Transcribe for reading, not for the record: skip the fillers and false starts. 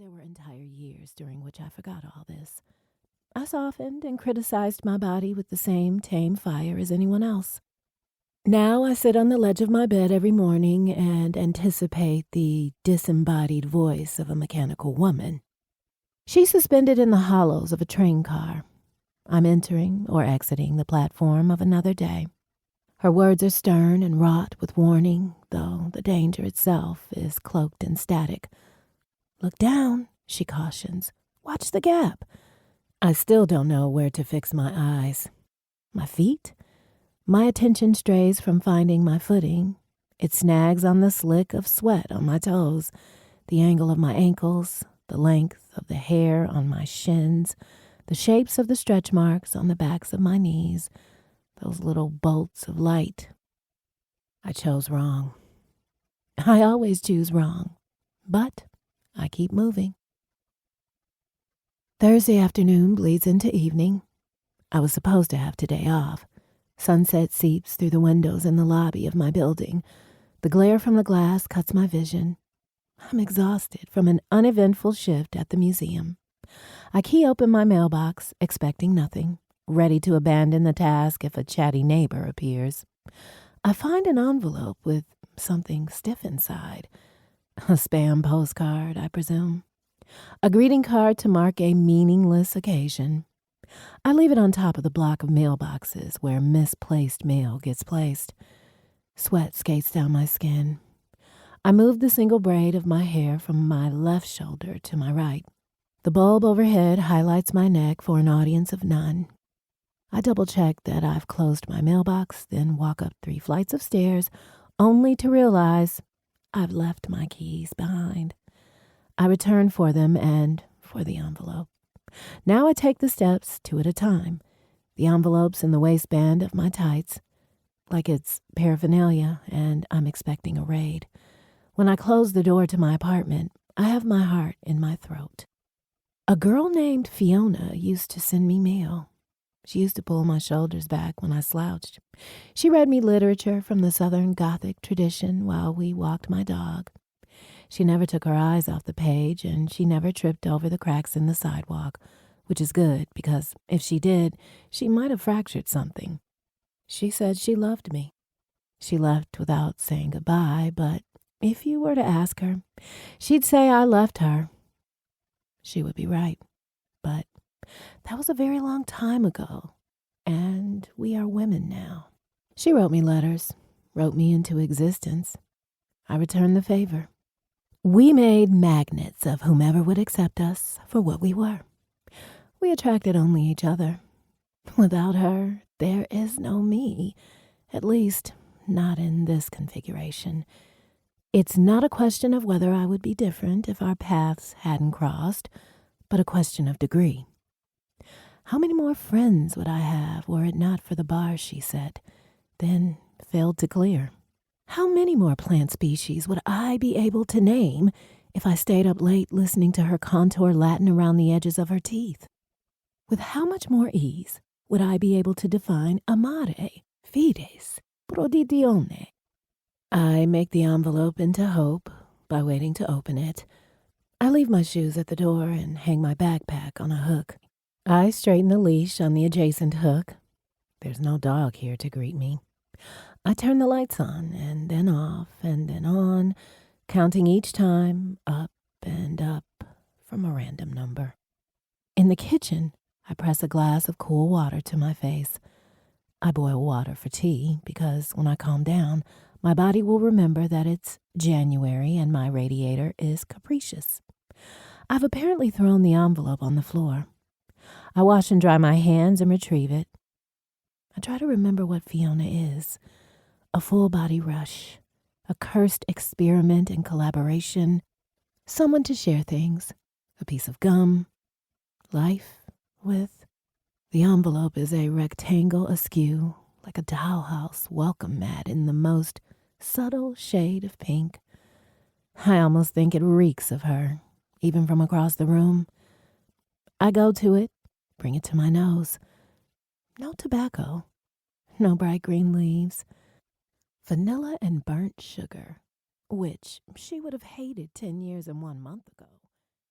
There were entire years during which I forgot all this. I softened and criticized my body with the same tame fire as anyone else. Now I sit on the ledge of my bed every morning and anticipate the disembodied voice of a mechanical woman. She's suspended in the hollows of a train car. I'm entering or exiting the platform of another day. Her words are stern and wrought with warning, though the danger itself is cloaked in static. "Look down," she cautions. "Watch the gap." I still don't know where to fix my eyes. My feet? My attention strays from finding my footing. It snags on the slick of sweat on my toes, the angle of my ankles, the length of the hair on my shins, the shapes of the stretch marks on the backs of my knees, those little bolts of light. I chose wrong. I always choose wrong, but I keep moving. Thursday afternoon bleeds into evening. I was supposed to have today off. Sunset seeps through the windows in the lobby of my building. The glare from the glass cuts my vision. I'm exhausted from an uneventful shift at the museum. I key open my mailbox, expecting nothing, ready to abandon the task if a chatty neighbor appears. I find an envelope with something stiff inside. A spam postcard, I presume. A greeting card to mark a meaningless occasion. I leave it on top of the block of mailboxes where misplaced mail gets placed. Sweat skates down my skin. I move the single braid of my hair from my left shoulder to my right. The bulb overhead highlights my neck for an audience of none. I double-check that I've closed my mailbox, then walk up 3 flights of stairs, only to realize I've left my keys behind. I return for them and for the envelope. Now I take the steps 2 at a time. The envelope's in the waistband of my tights, like it's paraphernalia, and I'm expecting a raid. When I close the door to my apartment, I have my heart in my throat. A girl named Fiona used to send me mail. She used to pull my shoulders back when I slouched. She read me literature from the Southern Gothic tradition while we walked my dog. She never took her eyes off the page, and she never tripped over the cracks in the sidewalk, which is good because if she did, she might have fractured something. She said she loved me. She left without saying goodbye, but if you were to ask her, she'd say I left her. She would be right, but that was a very long time ago, and we are women now. She wrote me letters, wrote me into existence. I returned the favor. We made magnets of whomever would accept us for what we were. We attracted only each other. Without her, there is no me, at least not in this configuration. It's not a question of whether I would be different if our paths hadn't crossed, but a question of degree. How many more friends would I have were it not for the bars she set, then failed to clear? How many more plant species would I be able to name if I stayed up late listening to her contour Latin around the edges of her teeth? With how much more ease would I be able to define amare, fides, proditione? I make the envelope into hope by waiting to open it. I leave my shoes at the door and hang my backpack on a hook. I straighten the leash on the adjacent hook. There's no dog here to greet me. I turn the lights on and then off and then on, counting each time up and up from a random number. In the kitchen, I press a glass of cool water to my face. I boil water for tea because when I calm down, my body will remember that it's January and my radiator is capricious. I've apparently thrown the envelope on the floor. I wash and dry my hands and retrieve it. I try to remember what Fiona is. A full-body rush, a cursed experiment in collaboration, someone to share things, a piece of gum, life with. The envelope is a rectangle askew, like a dollhouse welcome mat in the most subtle shade of pink. I almost think it reeks of her, even from across the room. I go to it, bring it to my nose. No tobacco, no bright green leaves. Vanilla and burnt sugar, which she would have hated 10 years and 1 month ago.